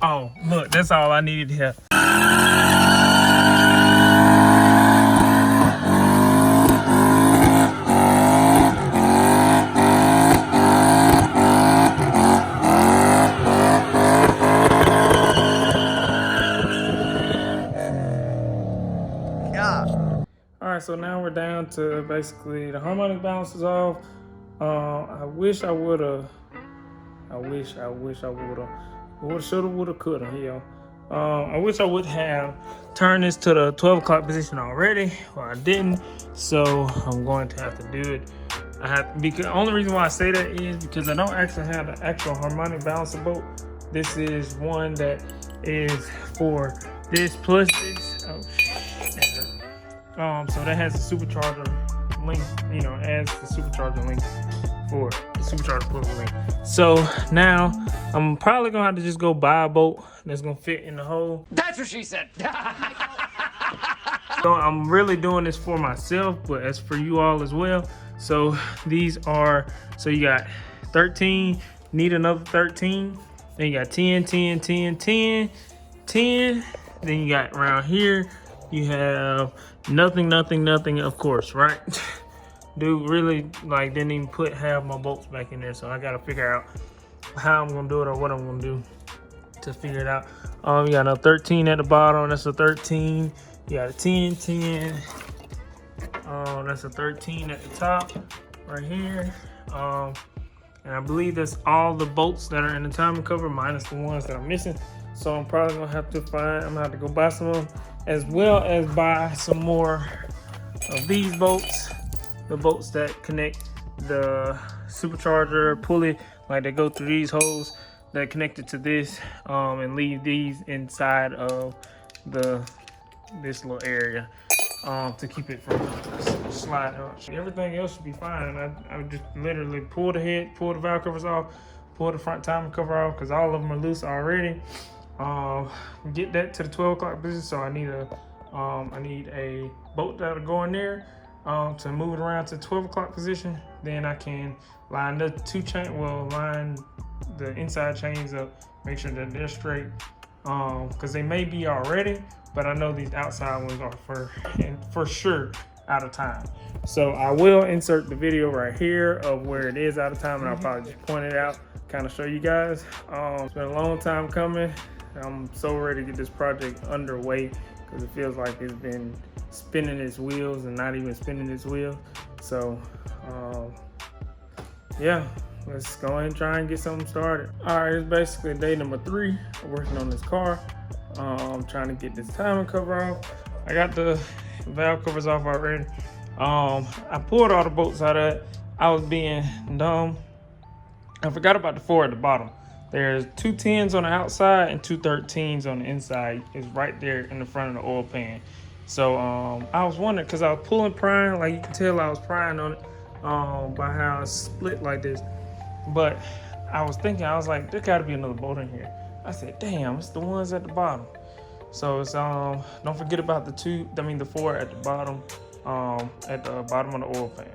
Oh, look, that's all I needed here. Alright, so now we're down to basically the harmonic balance is off. I wish I would've. Woulda, shoulda, woulda, coulda. Hell. I wish I would have turned this to the 12 o'clock position already. Well, I didn't, so I'm going to have to do it. Because the only reason why I say that is because I don't actually have the actual harmonic balancer bolt. This is one that is for this plus this. Oh shit. So that has the supercharger link, adds the supercharger link for the supercharger plug link. So now I'm probably gonna have to just go buy a bolt that's gonna fit in the hole. That's what she said. So I'm really doing this for myself, but as for you all as well. So these are, so you got 13, need another 13. Then you got 10, 10, 10, 10, 10. Then you got around here, you have nothing, nothing, nothing, of course, right? Dude really didn't even put half my bolts back in there, so I gotta figure out how I'm gonna do it or what I'm gonna do to figure it out. You got a 13 at the bottom, that's a 13. You got a 10, 10. That's a 13 at the top right here. And I believe that's all the bolts that are in the timing cover minus the ones that I'm missing. So I'm probably gonna have to go buy some of them, as well as buy some more of these bolts. The bolts that connect the supercharger pulley, they go through these holes that connected to this, and leave these inside of this little area to keep it from sliding out. Everything else should be fine. I would just literally pull the head, pull the valve covers off, pull the front timing cover off because all of them are loose already. Get that to the 12 o'clock position. So I need a bolt that'll go in there. To move it around to 12 o'clock position, then I can line the line the inside chains up, make sure that they're straight, because they may be already, but I know these outside ones are for sure out of time. So I will insert the video right here of where it is out of time, and I'll probably just point it out, kind of show you guys. It's been a long time coming. I'm so ready to get this project underway because it feels like it's been spinning its wheels and not even spinning its wheels. So yeah, let's go ahead and try and get something started. All right, it's basically day number 3 working on this car. I'm trying to get this timing cover off. I got the valve covers off already. I pulled all the bolts out of it. I was being dumb. I forgot about the 4 at the bottom. There's 2 10s on the outside and 2 13s on the inside. It's right there in the front of the oil pan. So I was wondering, because I was pulling prying, like you can tell I was prying on it by how it's split like this. But I was thinking, I was like, there gotta be another bolt in here. I said, damn, it's the ones at the bottom. So it's don't forget about the 4 at the bottom of the oil pan.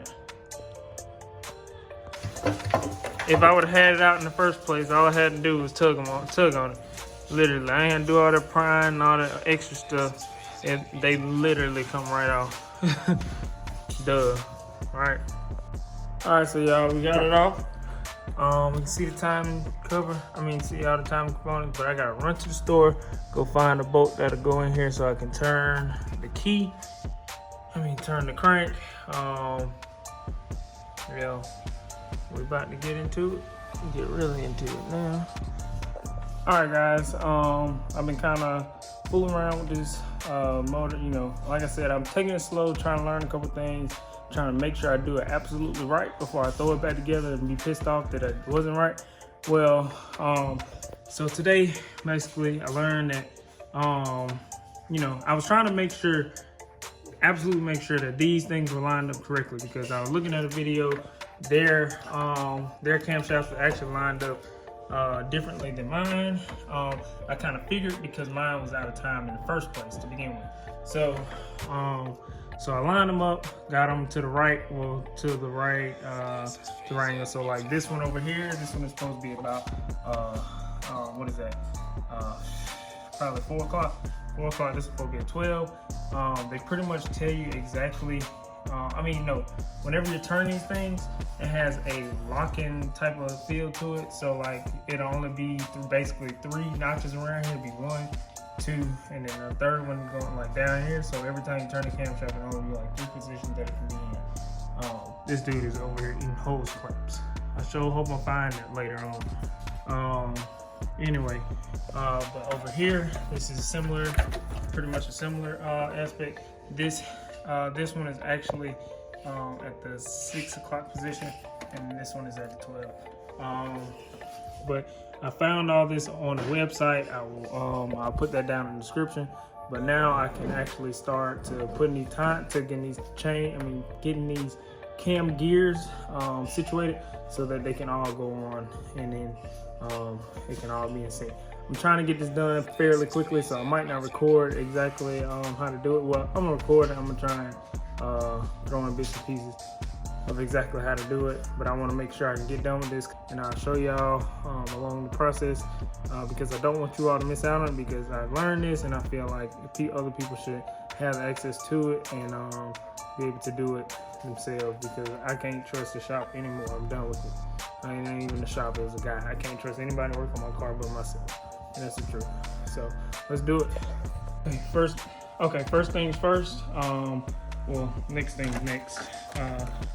If I would have had it out in the first place, all I had to do was tug on it. Literally, I ain't had to do all that prying and all that extra stuff. And they literally come right off. Duh. Right. Alright, so y'all, we got it off. You can see the timing cover. See all the timing components, but I gotta run to the store, go find a bolt that'll go in here so I can turn the key. Turn the crank. Yeah. We're about to get into it. Get really into it now. Alright guys, I've been kind of fooling around with this motor. Like I said, I'm taking it slow, trying to learn a couple things, trying to make sure I do it absolutely right before I throw it back together and be pissed off that it wasn't right. Well, so today, basically, I learned that, I was trying to absolutely make sure that these things were lined up correctly, because I was looking at a video. Their camshafts were actually lined up differently than mine. I kind of figured because mine was out of time in the first place to begin with. So I lined them up, got them to the right angle. So like this one over here, this one is supposed to be about what is that? Probably 4 o'clock. 4 o'clock, this is supposed to be at 12. They pretty much tell you exactly, whenever you turn these things, it has a locking type of feel to it. So like, it'll only be basically 3 notches around here. It'll be 1, 2, and then the third one going like down here. So every time you turn the camshaft, it'll only be like 3 positions that it can be in. This dude is over here eating hose clamps. I sure hope I find it later on. Anyway, but over here, this is similar, pretty much a similar aspect. This one is actually at the 6 o'clock position, and this one is at the 12. But I found all this on the website. I'll put that down in the description. But now I can actually start to putting these getting these cam gears situated so that they can all go on, and then it can all be in sync. I'm trying to get this done fairly quickly, so I might not record exactly how to do it. Well, I'm gonna record it. I'm gonna try and throw in bits and pieces of exactly how to do it, but I want to make sure I can get done with this, and I'll show y'all along the process, because I don't want you all to miss out on it, because I've learned this and I feel like other people should have access to it and be able to do it themselves, because I can't trust the shop anymore. I'm done with it. I ain't even the shop as a guy. I can't trust anybody to work on my car but myself, and that's the truth. So let's do it. First things first. Well, next thing's next.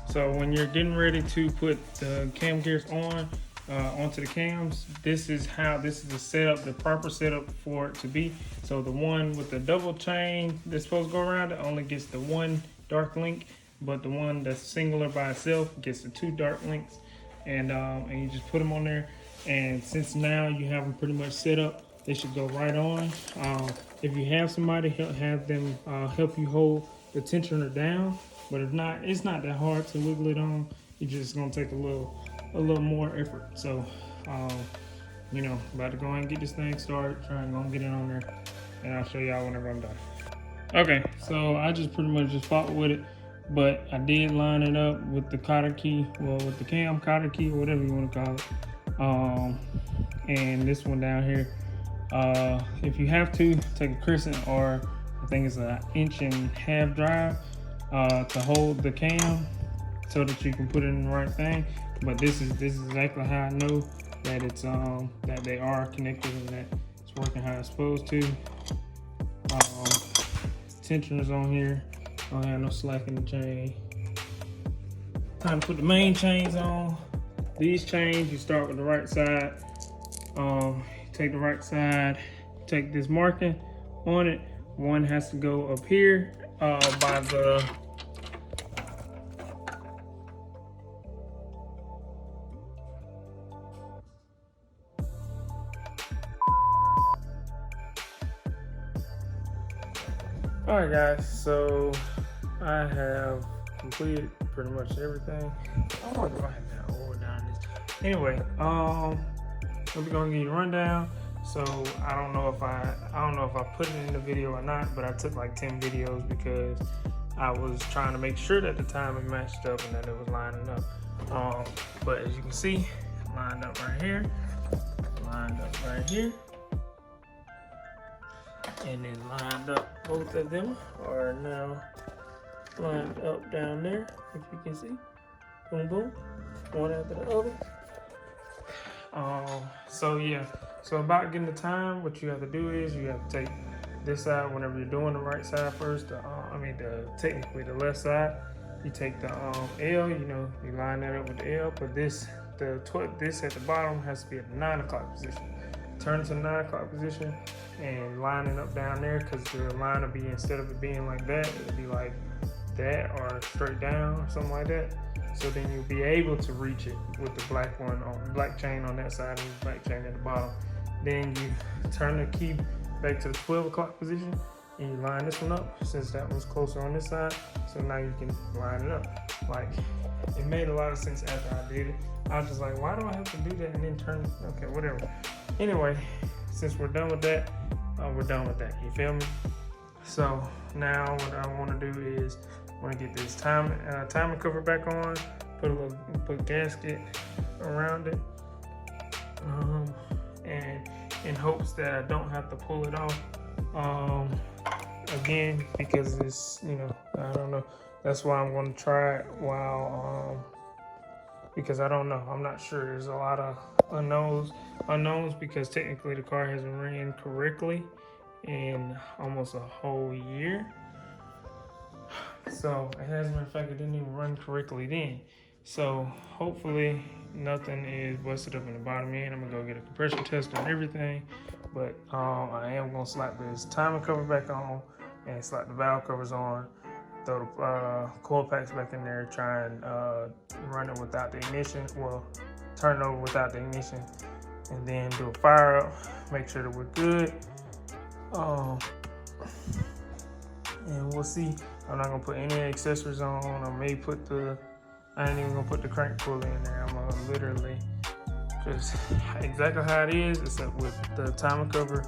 So when you're getting ready to put the cam gears on onto the cams, this is the setup, the proper setup for it to be. So the one with the double chain that's supposed to go around it only gets the 1 dark link, but the one that's singular by itself gets the 2 dark links, and you just put them on there. And since now you have them pretty much set up, they should go right on. If you have somebody, have them help you hold the tensioner down, but if not, it's not that hard to wiggle it on. It's just gonna take a little more effort. So about to go ahead and get this thing started, try and go and get it on there, and I'll show y'all whenever I'm done. Okay, so I just pretty much just fought with it, but I did line it up with the cotter key, with the cam cotter key, or whatever you want to call it. And this one down here, if you have to, take a crescent, or I think it's an 1.5 inch drive to hold the cam so that you can put it in the right thing. But this is exactly how I know that it's that they are connected and that it's working how it's supposed to. Tensioners on here, don't have no slack in the chain. Time to put the main chains on. These chains, you start with the right side. Take the right side, take this marking on it. One has to go up here by the Alright guys, so I have completed pretty much everything. I wonder if I have that oil down this. Anyway, we're gonna give you a rundown. So I don't know if I put it in the video or not, but I took like 10 videos because I was trying to make sure that the timing matched up and that it was lining up. But as you can see, lined up right here, lined up right here, and then lined up. Both of them are now lined up down there, if you can see. Boom, boom, one after the other. So yeah, so about getting the time, what you have to do is you have to take this side whenever you're doing the right side first. Technically the left side. You take the L, you line that up with the L, but this at the bottom has to be at the 9 o'clock position. Turn it to the 9 o'clock position and line it up down there, because the line will be, instead of it being like that, it'll be like that or straight down or something like that. So then you'll be able to reach it with the black chain on that side and the black chain at the bottom. Then you turn the key back to the 12 o'clock position and you line this one up, since that one's closer on this side. So now you can line it up. Like, it made a lot of sense after I did it. I was just like, why do I have to do that and then turn? Okay, whatever. Anyway, since we're done with that, we're done with that. You feel me? So now what I want to do is I want to get this timing cover back on, put a gasket around it, and in hopes that I don't have to pull it off again, because it's, you know, I don't know. That's why I'm going to try it while because I don't know. I'm not sure. There's a lot of unknowns because technically the car hasn't ran correctly in almost a whole year. So it hasn't, in fact, it didn't even run correctly then. So hopefully nothing is busted up in the bottom end. I'm gonna go get a compression tester and everything. But I am gonna slap this timing cover back on and slap the valve covers on. Throw the coil packs back in there, try and run it without the ignition. Well, turn it over without the ignition, and then do a fire up, make sure that we're good. And we'll see. I'm not gonna put any accessories on. I ain't even gonna put the crank pulley in there. I'm gonna literally just exactly how it is, except with the timing cover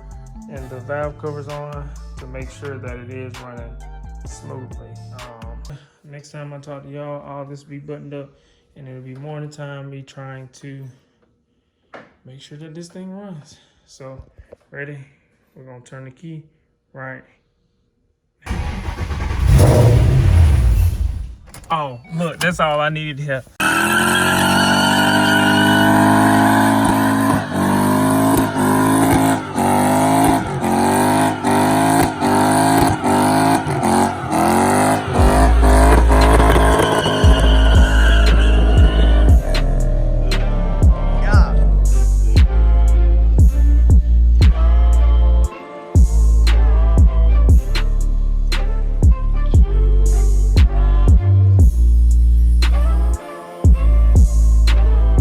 and the valve covers on, to make sure that it is running smoothly. Next time I talk to y'all, all this will be buttoned up, and it'll be morning time, me trying to make sure that this thing runs. So, ready? We're gonna turn the key right. Oh, look, that's all I needed to have.